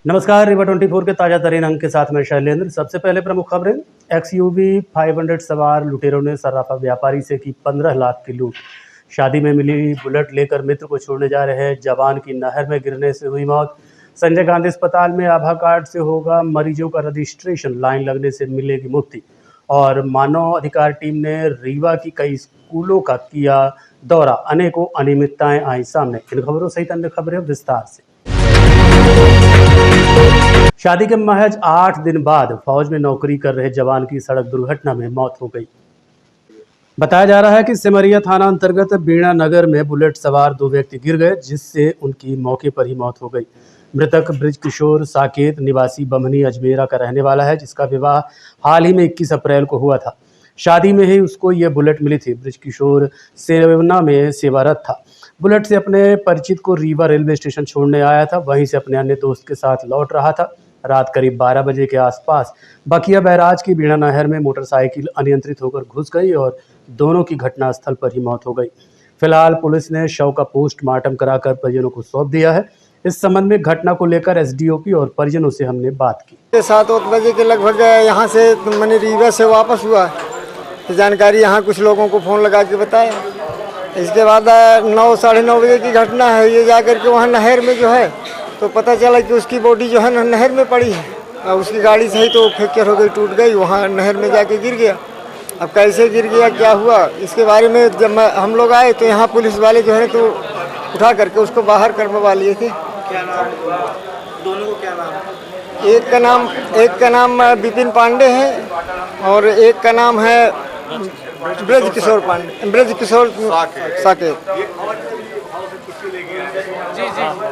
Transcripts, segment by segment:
नमस्कार, रिवा 24 के ताजा तरीन अंक के साथ मैं शैलेंद्र। सबसे पहले प्रमुख खबरें। XUV 500 सवार लुटेरों ने सर्राफा व्यापारी से की 15 लाख की लूट। शादी में मिली बुलेट लेकर मित्र को छोड़ने जा रहे जवान की नहर में गिरने से हुई मौत। संजय गांधी अस्पताल में आभा कार्ड से होगा मरीजों का रजिस्ट्रेशन, लाइन लगने से मिलेगी मुक्ति। और मानव अधिकार टीम ने रीवा की कई स्कूलों का किया दौरा, अनेकों अनियमितताएं आई सामने। इन खबरों सहित अन्य खबरें विस्तार से। शादी के महज 8 दिन बाद फौज में नौकरी कर रहे जवान की सड़क दुर्घटना में मौत हो गई। बताया जा रहा है कि सिमरिया थाना अंतर्गत बीणा नगर में बुलेट सवार 2 व्यक्ति गिर गए, जिससे उनकी मौके पर ही मौत हो गई। मृतक ब्रज किशोर साकेत निवासी बमनी अजमेरा का रहने वाला है, जिसका विवाह हाल ही में 21 अप्रैल को हुआ था। शादी में ही उसको ये बुलेट मिली थी। ब्रज किशोर सेवना में सेवारत था। बुलेट से अपने परिचित को रीवा रेलवे स्टेशन छोड़ने आया था, वहीं से अपने अन्य दोस्त के साथ लौट रहा था। रात करीब 12 बजे के आसपास बकिया बैराज की बीणा नहर में मोटरसाइकिल अनियंत्रित होकर घुस गई और दोनों की घटनास्थल पर ही मौत हो गई। फिलहाल पुलिस ने शव का पोस्टमार्टम कराकर परिजनों को सौंप दिया है। इस संबंध में घटना को लेकर SDOP और परिजनों से हमने बात की। 7-8 बजे के लगभग यहाँ से मैंने रीवा से वापस हुआ, तो जानकारी यहाँ कुछ लोगों को फ़ोन लगा के बताया। इसके बाद 9 साढ़े 9 बजे की घटना है। ये जाकर के वहाँ नहर में जो है तो पता चला कि उसकी बॉडी जो है ना नहर में पड़ी है और उसकी गाड़ी सही तो फ्रैक्चर हो गई, टूट गई, वहाँ नहर में जाके गिर गया। अब कैसे गिर गया, क्या हुआ, इसके बारे में जब हम लोग आए तो यहाँ पुलिस वाले जो है तो उठा करके उसको बाहर करवा लिए थे। क्या नाम दोनों को, क्या नाम? एक का नाम विपिन पांडे है और एक का नाम है ब्रज किशोर साकेत।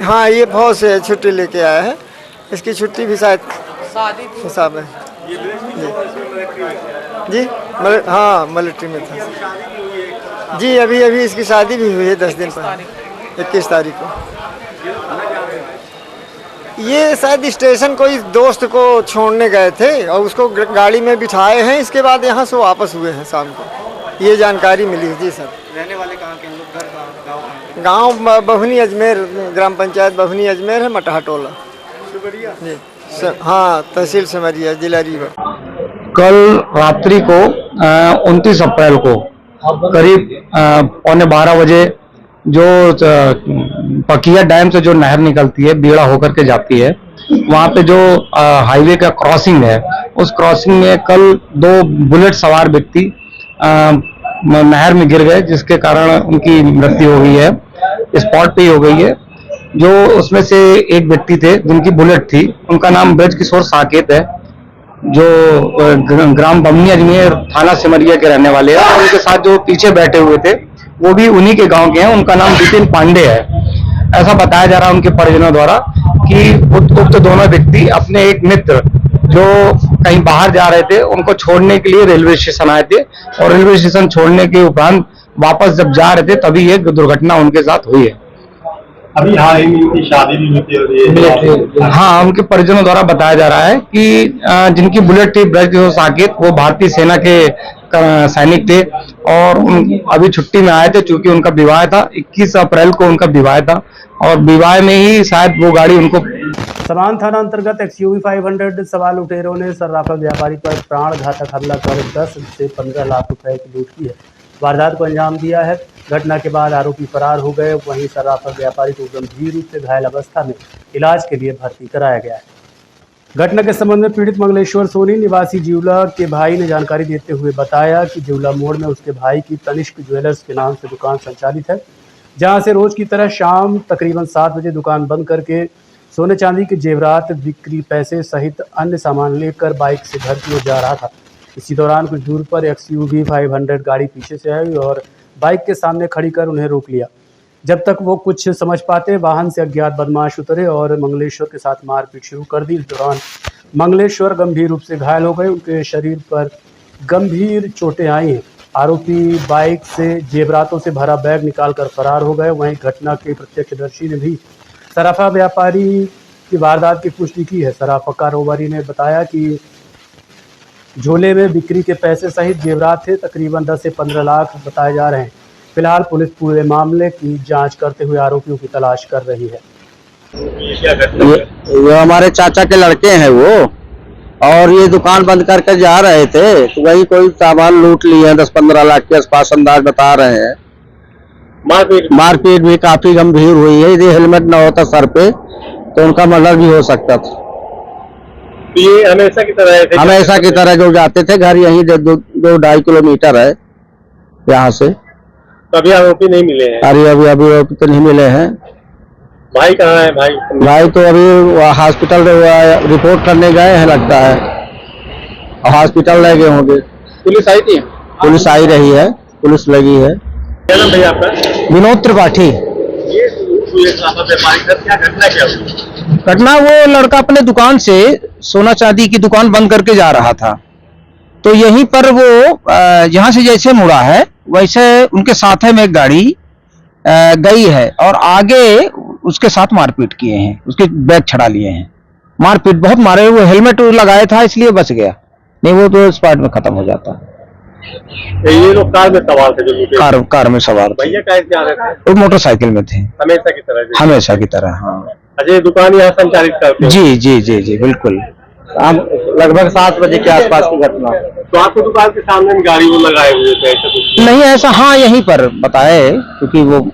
हाँ, ये फौज से छुट्टी लेके आया है। इसकी छुट्टी भी शायद हिसाब है जी। हाँ, मिलिट्री में था जी। अभी इसकी शादी भी हुई है 10 दिन पहले, 21 तारीख को। ये शायद स्टेशन कोई दोस्त को छोड़ने गए थे और उसको गाड़ी में बिठाए हैं। इसके बाद यहाँ से वापस हुए हैं शाम को, ये जानकारी मिली जी सर। रहने वाले कहाँ के लोग? घर गाँव बभनी अजमेर, ग्राम पंचायत बभनी अजमेर है, मटहा टोला जी। हाँ, तहसील सिमरिया, जिला रीवा। कल रात्रि को 29 अप्रैल को करीब 11:15 बजे जो पकिया डैम से जो नहर निकलती है, बीड़ा होकर के जाती है, वहाँ पे जो हाईवे का क्रॉसिंग है, उस क्रॉसिंग में कल 2 बुलेट सवार व्यक्ति नहर में गिर गए, जिसके कारण उनकी मृत्यु हो गई है, स्पॉट पे ही हो गई है। जो उसमें से एक व्यक्ति थे जिनकी बुलेट थी, उनका नाम ब्रज किशोर साकेत है, जो ग्राम बमनी अजमेर, थाना सिमरिया के रहने वाले हैं। और उनके साथ जो पीछे बैठे हुए थे वो भी उन्हीं के गांव के हैं, उनका नाम विपिन पांडे है। ऐसा बताया जा रहा है उनके परिजनों द्वारा कि उक्त दोनों व्यक्ति अपने एक मित्र जो कहीं बाहर जा रहे थे, उनको छोड़ने के लिए रेलवे स्टेशन आए थे और रेलवे स्टेशन छोड़ने के उपरांत वापस जब जा रहे थे तभी एक दुर्घटना उनके साथ हुई है। अभी हाल ही में उनकी शादी भी होती है। हाँ, उनके परिजनों द्वारा बताया जा रहा है कि जिनकी बुलेट थी ब्रज किशोर साकेत, वो भारतीय सेना के सैनिक थे और अभी छुट्टी में आए थे। चूंकि उनका विवाह था, 21 अप्रैल को उनका विवाह था और विवाह में ही शायद वो गाड़ी उनको। समान थाना अंतर्गत XUV 500 सवार लुटेरों ने सर्राफा व्यापारी पर प्राण घातक हमला कर 10 से 15 लाख रुपए की लूट की है। वारदात को अंजाम दिया है। घटना के बाद आरोपी फरार हो गए। वहीं सर्राफा व्यापारी को गंभीर रूप से घायल अवस्था में इलाज के लिए भर्ती कराया गया है। घटना के संबंध में पीड़ित मंगलेश्वर सोनी निवासी जिवला के भाई ने जानकारी देते हुए बताया कि जिवला मोड़ में उसके भाई की तनिष्क ज्वेलर्स के नाम से दुकान संचालित है, जहां से रोज की तरह शाम तकरीबन 7 बजे दुकान बंद करके सोने चांदी के जेवरात, बिक्री पैसे सहित अन्य सामान लेकर बाइक से घर की ओर जा रहा था। इसी दौरान कुछ दूर पर XUV 500 गाड़ी पीछे से आई और बाइक के सामने खड़ी कर उन्हें रोक लिया। जब तक वो कुछ समझ पाते, वाहन से अज्ञात बदमाश उतरे और मंगलेश्वर के साथ मारपीट शुरू कर दी। इस दौरान मंगलेश्वर गंभीर रूप से घायल हो गए। उनके शरीर पर गंभीर चोटें आई हैं। आरोपी बाइक से जेवरातों से भरा बैग निकालकर फरार हो गए। वहीं घटना के प्रत्यक्षदर्शी ने भी सराफा व्यापारी की वारदात की पुष्टि की है। सराफा कारोबारी ने बताया कि झोले में बिक्री के पैसे सहित जेवरात थे, तकरीबन 10 से 15 लाख बताए जा रहे हैं। फिलहाल पुलिस पूरे मामले की जांच करते हुए आरोपियों की तलाश कर रही है। ये क्या घटना है? ये हमारे चाचा के लड़के हैं वो, और ये दुकान बंद करके जा रहे थे तो वही कोई सामान लूट लिए हैं 10-15 लाख के आसपास, अंदाज बता रहे हैं। मारपीट भी काफी गंभीर हुई है। यदि हेलमेट न होता सर पे तो उनका मर्डर भी हो सकता था। ये हमेशा की तरह थे? हमेशा की तरह जो जाते थे, घर यहीं 2-2.5 किलोमीटर है यहाँ से। कभी आरोपी नहीं मिले हैं? अरे अभी आरोपी तो नहीं मिले हैं। भाई कहाँ है? भाई तो अभी हॉस्पिटल रिपोर्ट करने गए हैं लगता है, और हॉस्पिटल ले गए होंगे। पुलिस आई थी? पुलिस आई रही है, पुलिस लगी है। क्या नाम भैया आपका? विनोद त्रिपाठी। ये क्या घटना क्या हुई? घटना, वो लड़का अपने दुकान से सोना चांदी की दुकान बंद करके जा रहा था, तो यहीं पर वो यहाँ से जैसे मुड़ा है वैसे उनके साथ में एक गाड़ी गई है और आगे उसके साथ मारपीट किए हैं, उसके बैग छड़ा लिए हैं। मारपीट बहुत मारे, वो हेलमेट लगाया था इसलिए बच गया, नहीं वो तो स्पॉट में खत्म हो जाता। ये लोग कार में सवार थे? जो कार में सवार थे। भैया कैसे जा रहे थे? वो मोटरसाइकिल में थे। हमेशा की तरह? हमेशा की तरह, हाँ। अजय दुकान यहाँ संचालित करते? जी जी जी जी बिल्कुल। लगभग 7 बजे के आसपास की घटना। तो आपको दुकान के सामने गाड़ी वो लगाए हुए थे? ऐसा कुछ नहीं ऐसा, हाँ यहीं पर बताए, क्योंकि वो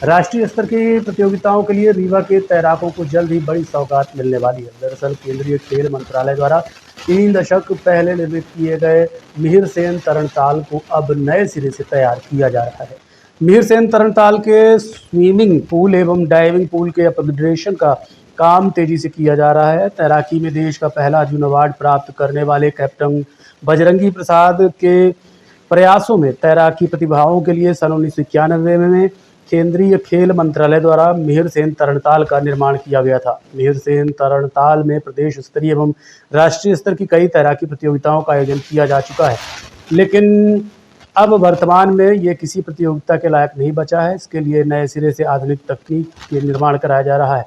राष्ट्रीय स्तर की प्रतियोगिताओं के लिए रीवा के तैराकों को जल्द ही बड़ी सौगात मिलने वाली है। दरअसल केंद्रीय खेल मंत्रालय द्वारा 3 दशक पहले निर्मित किए गए मिहिर सेन तरणताल को अब नए सिरे से तैयार किया जा रहा है। मिहिर सेन तरणताल के स्विमिंग पूल एवं डाइविंग पूल के अपग्रेडेशन का काम तेजी से किया जा रहा है। तैराकी में देश का पहला अर्जुन अवार्ड प्राप्त करने वाले कैप्टन बजरंगी प्रसाद के प्रयासों में तैराकी प्रतिभाओं के लिए सन 1991 में केंद्रीय खेल मंत्रालय द्वारा मिहिर सेन तरणताल का निर्माण किया गया था। मिहिर सेन तरणताल में प्रदेश स्तरीय एवं राष्ट्रीय स्तर की कई तैराकी प्रतियोगिताओं का आयोजन किया जा चुका है, लेकिन अब वर्तमान में ये किसी प्रतियोगिता के लायक नहीं बचा है। इसके लिए नए सिरे से आधुनिक तकनीक के निर्माण कराया जा रहा है।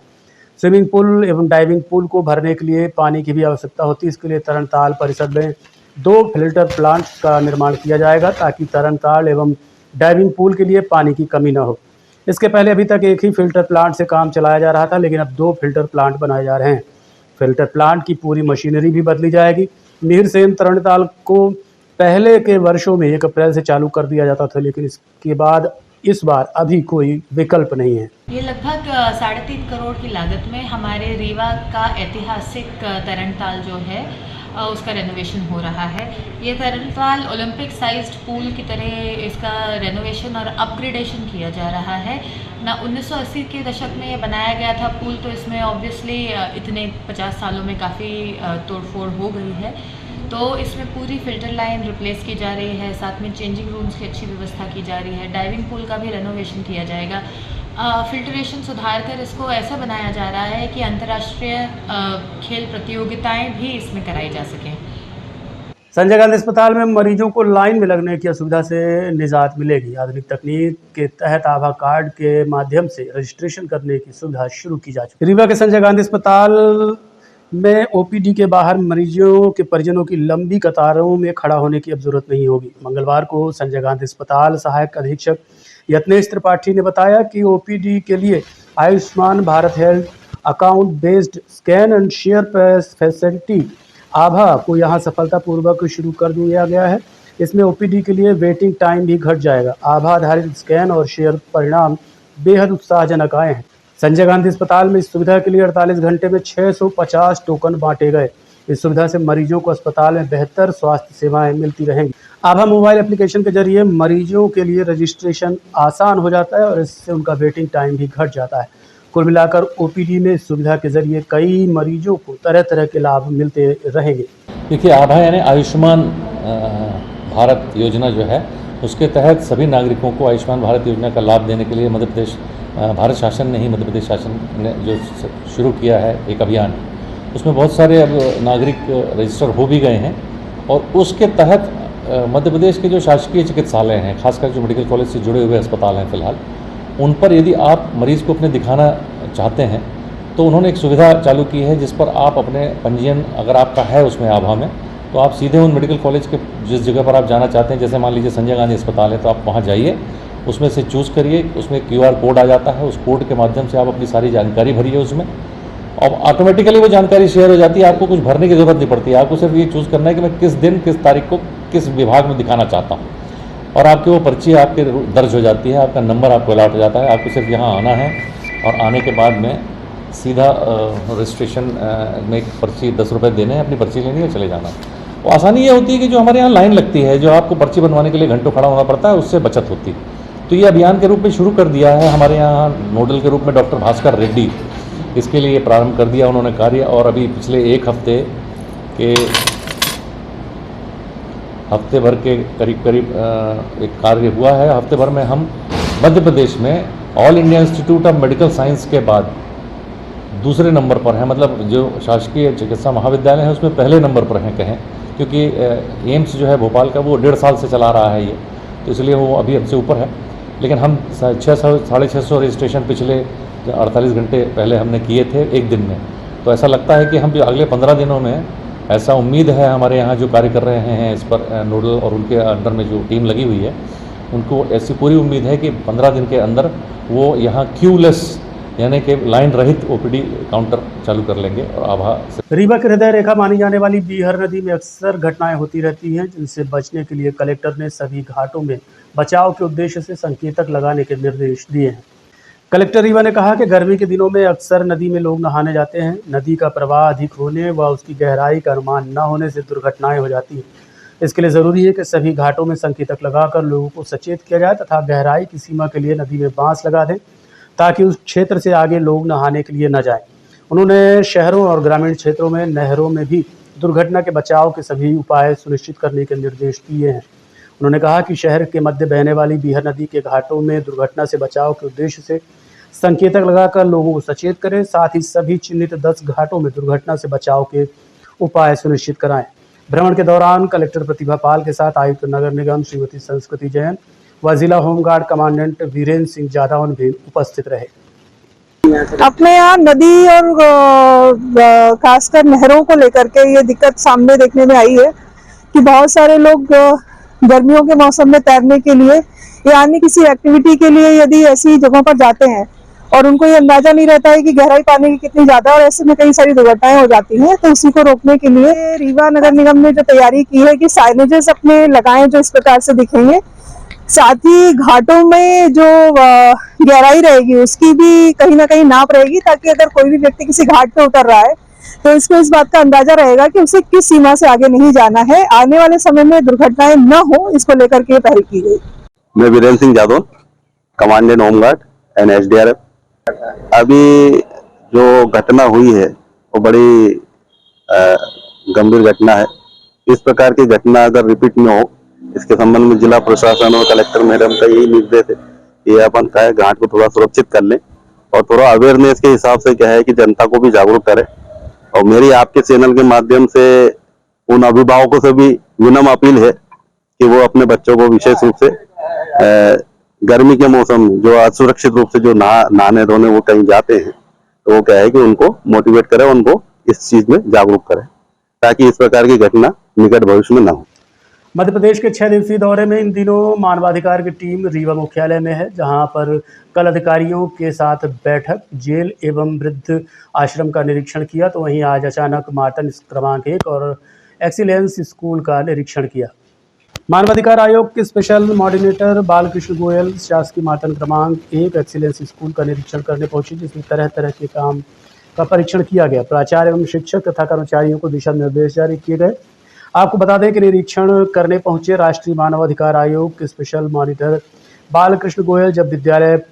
स्विमिंग पूल एवं डाइविंग पूल को भरने के लिए पानी की भी आवश्यकता होती है। इसके लिए तरणताल परिसर में 2 फिल्टर प्लांट का निर्माण किया जाएगा ताकि तरणताल एवं डाइविंग पूल के लिए पानी की कमी न हो। इसके पहले अभी तक एक ही फिल्टर प्लांट से काम चलाया जा रहा था, लेकिन अब 2 फिल्टर प्लांट बनाए जा रहे हैं। फिल्टर प्लांट की पूरी मशीनरी भी बदली जाएगी। मिहिर सेन तरणताल को पहले के वर्षों में 1 अप्रैल से चालू कर दिया जाता था, लेकिन इसके बाद इस बार अभी कोई विकल्प नहीं है। ये लगभग 3.5 करोड़ की लागत में हमारे रीवा का ऐतिहासिक तरणताल जो है उसका रेनोवेशन हो रहा है। ये तरणताल ओलंपिक साइज्ड पूल की तरह इसका रेनोवेशन और अपग्रेडेशन किया जा रहा है ना। 1980 के दशक में ये बनाया गया था पूल, तो इसमें ऑब्वियसली इतने 50 सालों में काफ़ी तोड़फोड़ हो गई है, तो इसमें पूरी फ़िल्टर लाइन रिप्लेस की जा रही है, साथ में चेंजिंग रूम्स की अच्छी व्यवस्था की जा रही है। डाइविंग पूल का भी रेनोवेशन किया जाएगा। फिल्ट्रेशन सुधार कर इसको ऐसा बनाया जा रहा है कि अंतर्राष्ट्रीय खेल प्रतियोगिताएं भी इसमें कराई जा सकें। संजय गांधी अस्पताल में मरीजों को लाइन में लगने की असुविधा से निजात मिलेगी। आधुनिक तकनीक के तहत आभा कार्ड के माध्यम से रजिस्ट्रेशन करने की सुविधा शुरू की जा चुकी है। रीवा के संजय गांधी अस्पताल में ओपीडी के बाहर मरीजों के परिजनों की लंबी कतारों में खड़ा होने की अब जरूरत नहीं होगी। मंगलवार को संजय गांधी अस्पताल सहायक अधीक्षक यत्नेश त्रिपाठी ने बताया कि ओपीडी के लिए Ayushman Bharat health account based scan and share facility आभा को यहां सफलतापूर्वक शुरू कर दिया गया है। इसमें ओपीडी के लिए वेटिंग टाइम भी घट जाएगा। आभा आधारित स्कैन और शेयर परिणाम बेहद उत्साहजनक आए हैं। संजय गांधी अस्पताल में इस सुविधा के लिए 48 घंटे में 650 टोकन बांटे गए। इस सुविधा से मरीजों को अस्पताल में बेहतर स्वास्थ्य सेवाएं मिलती रहेंगी। आभा मोबाइल एप्लीकेशन के जरिए मरीजों के लिए रजिस्ट्रेशन आसान हो जाता है और इससे उनका वेटिंग टाइम भी घट जाता है। कुल मिलाकर ओपीडी में इस सुविधा के जरिए कई मरीजों को तरह तरह के लाभ मिलते रहेंगे। देखिए, आभा यानी आयुष्मान भारत योजना जो है, उसके तहत सभी नागरिकों को आयुष्मान भारत योजना का लाभ देने के लिए मध्य प्रदेश भारत शासन ने ही मध्य प्रदेश शासन ने जो शुरू किया है एक अभियान, उसमें बहुत सारे अब नागरिक रजिस्टर हो भी गए हैं। और उसके तहत मध्य प्रदेश के जो शासकीय चिकित्सालय हैं, खासकर जो मेडिकल कॉलेज से जुड़े हुए अस्पताल हैं फिलहाल, उन पर यदि आप मरीज़ को अपने दिखाना चाहते हैं तो उन्होंने एक सुविधा चालू की है जिस पर आप अपने पंजीयन अगर आपका है उसमें आभा में, तो आप सीधे उन मेडिकल कॉलेज के जिस जगह पर आप जाना चाहते हैं, जैसे मान लीजिए संजय गांधी अस्पताल है, तो आप वहाँ जाइए, उसमें से चूज़ करिए, उसमें QR कोड आ जाता है, उस कोड के माध्यम से आप अपनी सारी जानकारी भरिए उसमें, और ऑटोमेटिकली वो जानकारी शेयर हो जाती है। आपको कुछ भरने की ज़रूरत नहीं पड़ती है। आपको सिर्फ ये चूज़ करना है कि मैं किस दिन किस तारीख को किस विभाग में दिखाना चाहता हूँ, और आपकी वो पर्ची आपके दर्ज हो जाती है, आपका नंबर आपको अलॉट हो जाता है। आपको सिर्फ यहाँ आना है और आने के बाद में सीधा रजिस्ट्रेशन में एक पर्ची 10 रुपये देने हैं, अपनी पर्ची लेनी है, चले जाना। वो आसानी ये होती है कि जो हमारे यहाँ लाइन लगती है, जो आपको पर्ची बनवाने के लिए घंटों खड़ा होना पड़ता है, उससे बचत होती है। तो ये अभियान के रूप में शुरू कर दिया है हमारे यहाँ नोडल के रूप में डॉक्टर भास्कर रेड्डी इसके लिए प्रारंभ कर दिया उन्होंने कार्य। और अभी पिछले एक हफ्ते भर के करीब एक कार्य हुआ है। हफ्ते भर में हम मध्य प्रदेश में all India institute of medical science के बाद दूसरे नंबर पर हैं, मतलब जो शासकीय चिकित्सा महाविद्यालय है उसमें पहले नंबर पर हैं कहें, क्योंकि एम्स जो है भोपाल का वो 1.5 साल से चला रहा है ये, तो इसलिए वो अभी हमसे ऊपर है। लेकिन हम 600-650 रजिस्ट्रेशन पिछले 48 घंटे पहले हमने किए थे एक दिन में। तो ऐसा लगता है कि हम अगले 15 दिनों में, ऐसा उम्मीद है हमारे यहाँ जो कार्य कर रहे हैं इस पर नोडल और उनके अंडर में जो टीम लगी हुई है, उनको ऐसी पूरी उम्मीद है कि 15 दिन के अंदर वो यहाँ क्यूलेस यानी कि लाइन रहित OPD काउंटर चालू कर लेंगे। और आभा रीवा की हृदय रेखा मानी जाने वाली बीहर नदी में अक्सर घटनाएं होती रहती हैं, जिनसे बचने के लिए कलेक्टर ने सभी घाटों में बचाव के उद्देश्य से संकेतक लगाने के निर्देश दिए हैं। कलेक्टर रीवा ने कहा कि गर्मी के दिनों में अक्सर नदी में लोग नहाने जाते हैं। नदी का प्रवाह अधिक होने व उसकी गहराई का अनुमान न होने से दुर्घटनाएं हो जाती हैं। इसके लिए ज़रूरी है कि सभी घाटों में संकेतक लगाकर लोगों को सचेत किया जाए तथा गहराई की सीमा के लिए नदी में बांस लगा दें, ताकि उस क्षेत्र से आगे लोग नहाने के लिए न जाएं। उन्होंने शहरों और ग्रामीण क्षेत्रों में नहरों में भी दुर्घटना के बचाव के सभी उपाय सुनिश्चित करने के निर्देश दिए हैं। उन्होंने कहा कि शहर के मध्य बहने वाली बीहर नदी के घाटों में दुर्घटना से बचाव के उद्देश्य से संकेतक लगाकर लोगों को सचेत करें, साथ ही सभी चिन्हित 10 घाटों में दुर्घटना से बचाव के उपाय सुनिश्चित कराएं। भ्रमण के दौरान कलेक्टर प्रतिभा पाल के साथ आयुक्त नगर निगम श्रीमती संस्कृति जैन व जिला होमगार्ड कमांडेंट वीरेंद्र सिंह जादौन भी उपस्थित रहे। अपने यहाँ नदी और खासकर नहरों को लेकर के ये दिक्कत सामने देखने में आई है कि बहुत सारे लोग गर्मियों के मौसम में तैरने के लिए या अन्य किसी एक्टिविटी के लिए यदि ऐसी जगहों पर जाते हैं और उनको ये अंदाजा नहीं रहता है कि गहराई पानी की कितनी ज्यादा, और ऐसे में कई सारी दुर्घटनाएं हो जाती हैं। तो उसी को रोकने के लिए रीवा नगर निगम ने जो तैयारी की है कि साइनेजेस अपने लगाएं जो इस प्रकार से दिखेंगे, साथ ही घाटों में जो गहराई रहेगी उसकी भी कहीं ना कहीं नाप रहेगी, ताकि अगर कोई भी व्यक्ति किसी घाट पे उतर रहा है तो इसको इस बात का अंदाजा रहेगा कि उसे किस सीमा से आगे नहीं जाना है। आने वाले समय में दुर्घटनाएं न हो, इसको लेकर के पहल की गई। मैं Virendra Singh Jadaun, commandant home guard and SDRF। अभी जो घटना हुई है वो बड़ी गंभीर घटना है। इस प्रकार की घटना अगर रिपीट न हो, इसके संबंध में जिला प्रशासन और कलेक्टर मैडम का यही निर्देश है कि अपन क्या है घाट को थोड़ा सुरक्षित कर लें और थोड़ा अवेयरनेस के हिसाब से क्या है कि जनता को भी जागरूक करें। और मेरी आपके चैनल के माध्यम से उन अभिभावकों से भी विनम्र अपील है कि वो अपने बच्चों को विशेष रूप से गर्मी के मौसम में जो असुरक्षित रूप से जो नहाने धोने वो कहीं जाते हैं, तो वो क्या है कि उनको मोटिवेट करें, उनको इस चीज में जागरूक करें, ताकि इस प्रकार की घटना निकट भविष्य में न हो। मध्य प्रदेश के 6 दिवसीय दौरे में इन दिनों मानवाधिकार की टीम रीवा मुख्यालय में है, जहां पर कल अधिकारियों के साथ बैठक, जेल एवं वृद्ध आश्रम का निरीक्षण किया, तो वहीं आज अचानक मार्तन क्रमांक 1 और एक्सीलेंस स्कूल का निरीक्षण किया। मानवाधिकार आयोग के स्पेशल मॉडिनेटर बालकृष्ण गोयल शासकीय मार्तन क्रमांक 1 एक्सीलेंस स्कूल का निरीक्षण करने पहुंचे, जिसमें तरह तरह के काम का परीक्षण किया गया। प्राचार्य एवं शिक्षक तथा कर्मचारियों को दिशा निर्देश जारी किए गए। आपको बता दें कि निरीक्षण करने पहुंचे राष्ट्रीय मानवाधिकार आयोग के स्पेशल मॉनिटर बालकृष्ण गोयल जब विद्यालय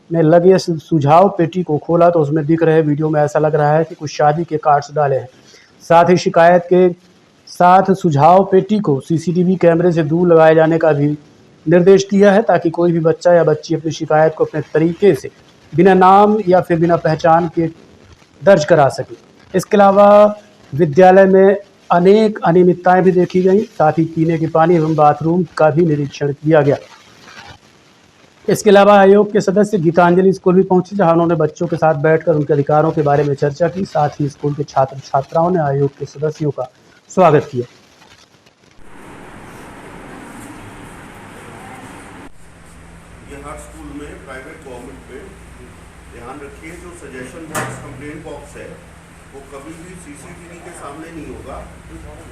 में लगे सुझाव पेटी को खोला, तो उसमें दिख रहे वीडियो में ऐसा लग रहा है कि कुछ शादी के कार्ड्स डाले हैं। साथ ही शिकायत के साथ सुझाव पेटी को CCTV कैमरे से दूर लगाए जाने का भी निर्देश दिया है, ताकि कोई भी बच्चा या बच्ची अपनी शिकायत को अपने तरीके से बिना नाम या फिर बिना पहचान के दर्ज करा सके। इसके अलावा विद्यालय में अनेक अनियमितताएं भी देखी गई। साथ ही पीने के पानी एवं बाथरूम का भी निरीक्षण किया गया। इसके अलावा आयोग के सदस्य गीतांजलि स्कूल भी पहुंचे, जहां उन्होंने बच्चों के साथ बैठकर उनके अधिकारों के बारे में चर्चा की। साथ ही स्कूल के छात्र छात्राओं ने आयोग के सदस्यों का स्वागत किया। यह हर स्कूल में, प्राइवेट गवर्नमेंट में ध्यान रखिए, जो सजेशन बॉक्स, कंप्लेंट बॉक्स है, वो कभी भी सीसीटीवी के सामने नहीं होगा।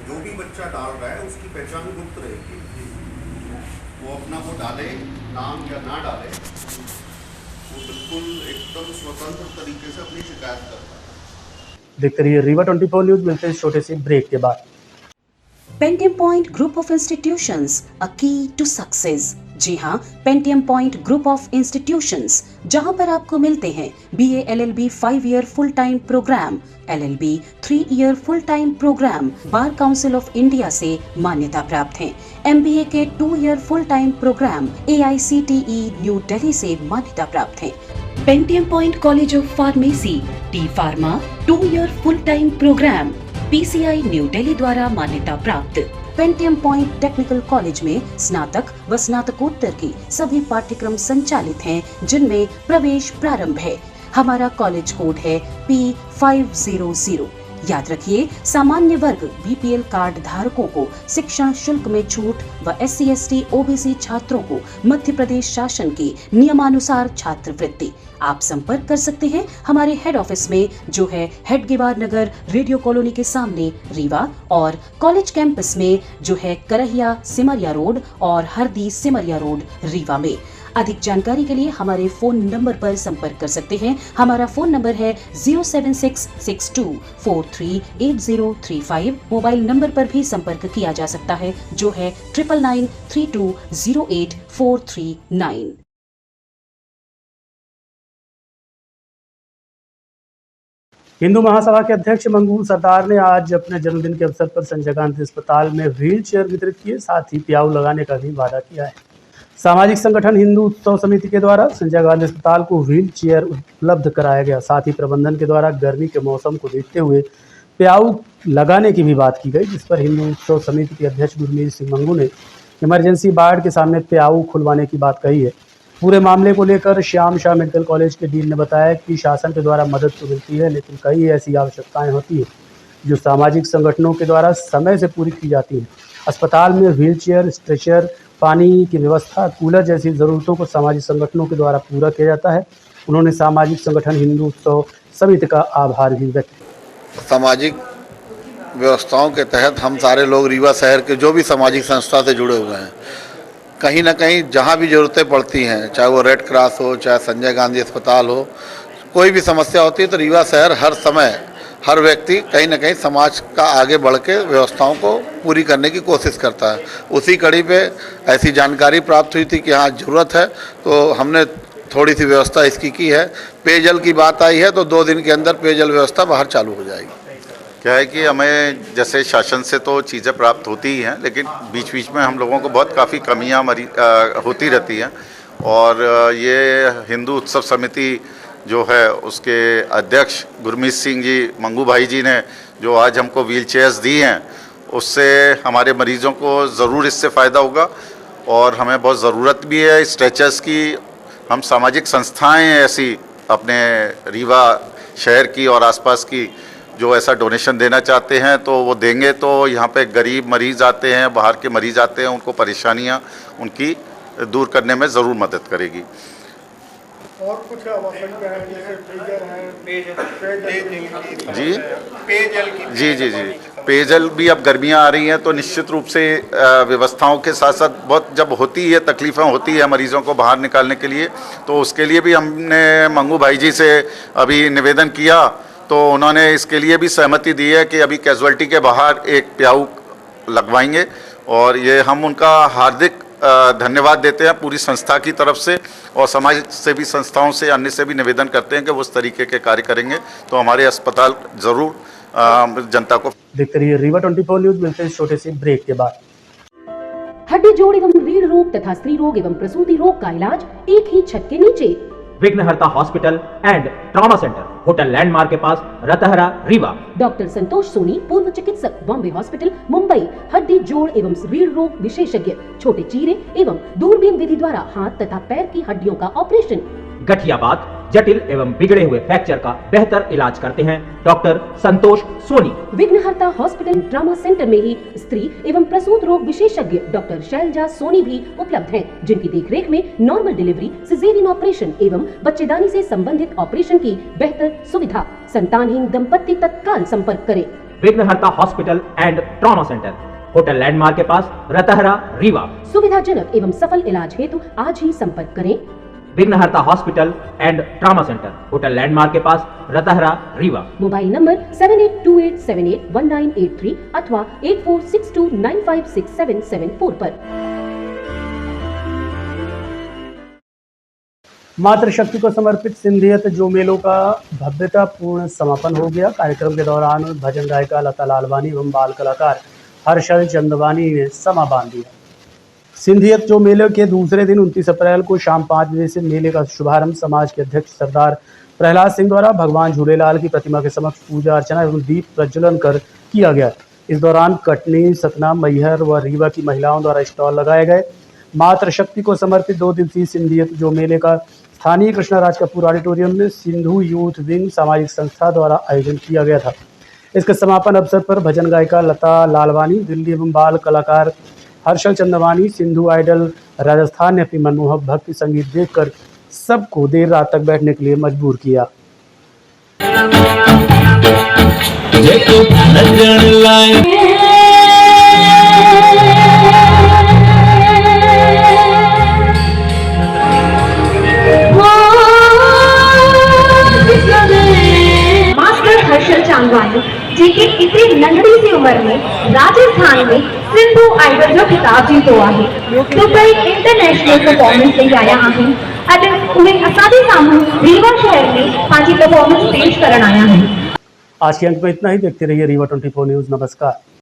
जो भी बच्चा डाल रहा है उसकी पहचान गुप्त रहेगी। वो अपना वो डाले, नाम या ना डाले, वो बिल्कुल एकदम स्वतंत्र तरीके से अपनी शिकायत करता है। देखते रहिए रीवा 24 न्यूज। मिलते हैं छोटे से ब्रेक के बाद। Pentium point group of institutions, a key to success. जी हाँ, Pentium point group of institutions, जहाँ पर आपको मिलते हैं BA LLB 5 year full time programme, LLB 3 year full time programme bar council of India से मान्यता प्राप्त हैं। MBA के 2 year full time programme AICTE new Delhi से मान्यता प्राप्त हैं। Pentium point college of pharmacy, T pharma 2 year full time programme PCI New Delhi द्वारा मान्यता प्राप्त। पेंटियम पॉइंट टेक्निकल कॉलेज में स्नातक व स्नातकोत्तर की सभी पाठ्यक्रम संचालित हैं, जिनमें प्रवेश प्रारंभ है। हमारा कॉलेज कोड है P500। याद रखिए, सामान्य वर्ग BPL कार्ड धारकों को शिक्षण शुल्क में छूट व SC ST OBC छात्रों को मध्य प्रदेश शासन की नियमानुसार छात्रवृत्ति। आप संपर्क कर सकते हैं हमारे हेड ऑफिस में, जो है हेडगेवार नगर, रेडियो कॉलोनी के सामने रीवा, और कॉलेज कैंपस में, जो है करहिया सिमरिया रोड और हरदी सिमरिया रोड रीवा में। अधिक जानकारी के लिए हमारे फोन नंबर पर संपर्क कर सकते हैं। हमारा फोन नंबर है 07662438035। मोबाइल नंबर पर भी संपर्क किया जा सकता है, जो है 9992084439। हिंदू महासभा के अध्यक्ष मंगूल सरदार ने आज अपने जन्मदिन के अवसर पर संजय गांधी अस्पताल में व्हील चेयर वितरित किए, साथ ही प्याऊ लगाने का भी वादा किया है। सामाजिक संगठन हिंदू उत्सव समिति के द्वारा संजय गांधी अस्पताल को व्हील चेयर उपलब्ध कराया गया। साथ ही प्रबंधन के द्वारा गर्मी के मौसम को देखते हुए प्याऊ लगाने की भी बात की गई, जिस पर हिंदू उत्सव समिति के अध्यक्ष गुरमीत सिंह मंगू ने इमरजेंसी वार्ड के सामने प्याऊ खुलवाने की बात कही है। पूरे मामले को लेकर श्याम शाह मेडिकल कॉलेज के डीन ने बताया कि शासन के द्वारा मदद तो मिलती है, लेकिन कई ऐसी आवश्यकताएं होती है जो सामाजिक संगठनों के द्वारा समय से पूरी की जाती हैं। अस्पताल में व्हीलचेयर, स्ट्रेचर, पानी की व्यवस्था, कूलर जैसी ज़रूरतों को सामाजिक संगठनों के द्वारा पूरा किया जाता है। उन्होंने सामाजिक संगठन हिंदू उत्सव समिति का आभार भी व्यक्त किया। सामाजिक व्यवस्थाओं के तहत हम सारे लोग रीवा शहर के जो भी सामाजिक संस्था से जुड़े हुए हैं, कहीं ना कहीं जहाँ भी ज़रूरतें पड़ती हैं, चाहे वो रेड क्रॉस हो, चाहे संजय गांधी अस्पताल हो, कोई भी समस्या होती है तो रीवा शहर हर समय, हर व्यक्ति कहीं ना कहीं समाज का आगे बढ़ के व्यवस्थाओं को पूरी करने की कोशिश करता है। उसी कड़ी पे ऐसी जानकारी प्राप्त हुई थी कि हाँ ज़रूरत है, तो हमने थोड़ी सी व्यवस्था इसकी की है। पेयजल की बात आई है तो 2 दिन के अंदर पेयजल व्यवस्था बाहर चालू हो जाएगी। क्या है कि हमें जैसे शासन से तो चीज़ें प्राप्त होती ही हैं, लेकिन बीच बीच में हम लोगों को बहुत काफ़ी कमियाँ होती रहती हैं। और ये हिंदू उत्सव समिति जो है उसके अध्यक्ष गुरमीत सिंह जी मंगू भाई जी ने जो आज हमको व्हील चेयर्स दी हैं, उससे हमारे मरीज़ों को ज़रूर इससे फ़ायदा होगा और हमें बहुत ज़रूरत भी है स्ट्रेचर्स की। हम सामाजिक संस्थाएं ऐसी अपने रीवा शहर की और आसपास की जो ऐसा डोनेशन देना चाहते हैं तो वो देंगे, तो यहाँ पे गरीब मरीज़ आते हैं, बाहर के मरीज़ आते हैं, उनको परेशानियाँ उनकी दूर करने में ज़रूर मदद करेगी। और कुछ आवश्यकता है जैसे पेयजल है, जी, पेयजल भी अब गर्मियाँ आ रही हैं तो निश्चित रूप से व्यवस्थाओं के साथ साथ बहुत जब होती है तकलीफ़ें होती है मरीज़ों को बाहर निकालने के लिए, तो उसके लिए भी हमने मंगू भाई जी से अभी निवेदन किया, तो उन्होंने इसके लिए भी सहमति दी है कि अभी कैजुअल्टी के बाहर एक प्याऊ लगवाएंगे। और ये हम उनका हार्दिक धन्यवाद देते हैं पूरी संस्था की तरफ से, और समाज सेवी संस्थाओं से, अन्य से भी निवेदन करते हैं कि वो उस तरीके के कार्य करेंगे तो हमारे अस्पताल ज़रूर जनता को। देखते रहिए रीवा 24 न्यूज। मिलते हैं छोटे से ब्रेक के बाद। हड्डी जोड़ एवं रीढ़ रोग तथा स्त्री रोग एवं प्रसूति रोग का इलाज एक ही छत के नीचे। विघ्नहर्ता hospital and trauma centre, hotel landmark के पास, रतहरा, रीवा। डॉक्टर संतोष सोनी, पूर्व चिकित्सक, बॉम्बे हॉस्पिटल, मुंबई। हड्डी जोड़ एवं रीढ़ रोग विशेषज्ञ, छोटे चीरे एवं दूरबीन विधि द्वारा हाथ तथा पैर की हड्डियों का ऑपरेशन। गठिया बात, जटिल एवं बिगड़े हुए फ्रैक्चर का बेहतर इलाज करते हैं डॉक्टर संतोष सोनी। विघ्नहर्ता हॉस्पिटल ट्रॉमा सेंटर में ही स्त्री एवं प्रसूत रोग विशेषज्ञ डॉक्टर शैलजा सोनी भी उपलब्ध हैं, जिनकी देखरेख में नॉर्मल डिलीवरी, सिजेरियन ऑपरेशन एवं बच्चेदानी से संबंधित ऑपरेशन की बेहतर सुविधा। संतानहीन दंपत्ति तत्काल संपर्क करें। विघ्नहर्ता hospital and trauma centre, hotel landmark के पास, रतहरा, रीवा। सुविधाजनक एवं सफल इलाज हेतु आज ही संपर्क करें। विघ्नहर्ता hospital and trauma centre, hotel landmark के पास, रतहरा, रीवा। मोबाइल नंबर 7828781983 अथवा 8462956774 पर। मातृशक्ति को समर्पित सिंधियत जो मेलों का भव्यतापूर्ण समापन हो गया। कार्यक्रम के दौरान भजन गायिका लता लालवानी एवं बाल कलाकार हर्षल चंदवानी ने समा बांध दिया। सिंधियत जो मेले के दूसरे दिन 29 अप्रैल को शाम 5 बजे से मेले का शुभारंभ समाज के अध्यक्ष सरदार प्रहलाद सिंह द्वारा भगवान झूलेलाल की प्रतिमा के समक्ष पूजा अर्चना एवं दीप प्रज्वलन कर किया गया। इस दौरान कटनी, सतना, मैहर व रीवा की महिलाओं द्वारा स्टॉल लगाए गए। मातृशक्ति को समर्पित 2 दिवसीय सिंधियत जो मेले का स्थानीय कृष्णाराज कपूर ऑडिटोरियम में सिंधु यूथ विंग सामाजिक संस्था द्वारा आयोजन किया गया था। इसके समापन अवसर पर भजन गायिका लता लालवानी, दिल्ली एवं बाल कलाकार हर्षल चंदवानी, सिंधु आइडल राजस्थान ने अपनी मनमोहक भक्ति संगीत देखकर सबको देर रात तक बैठने के लिए मजबूर किया। मास्टर हर्षल चांदवानी जी की इतनी नंढड़ी सी उम्र में राजस्थान में सिंधु आइडल जो खिताब जीतो आहे, तो कई इंटरनेशनल परफॉर्मेंस ले आया आहिनि। अॼु उहे असांजे साम्हूं रीवा शहर में पंहिंजी परफॉर्मेंस पेश करण आया आहिनि। आज के अंक में इतना ही। देखते रहिए रीवा 24 न्यूज़। नमस्कार।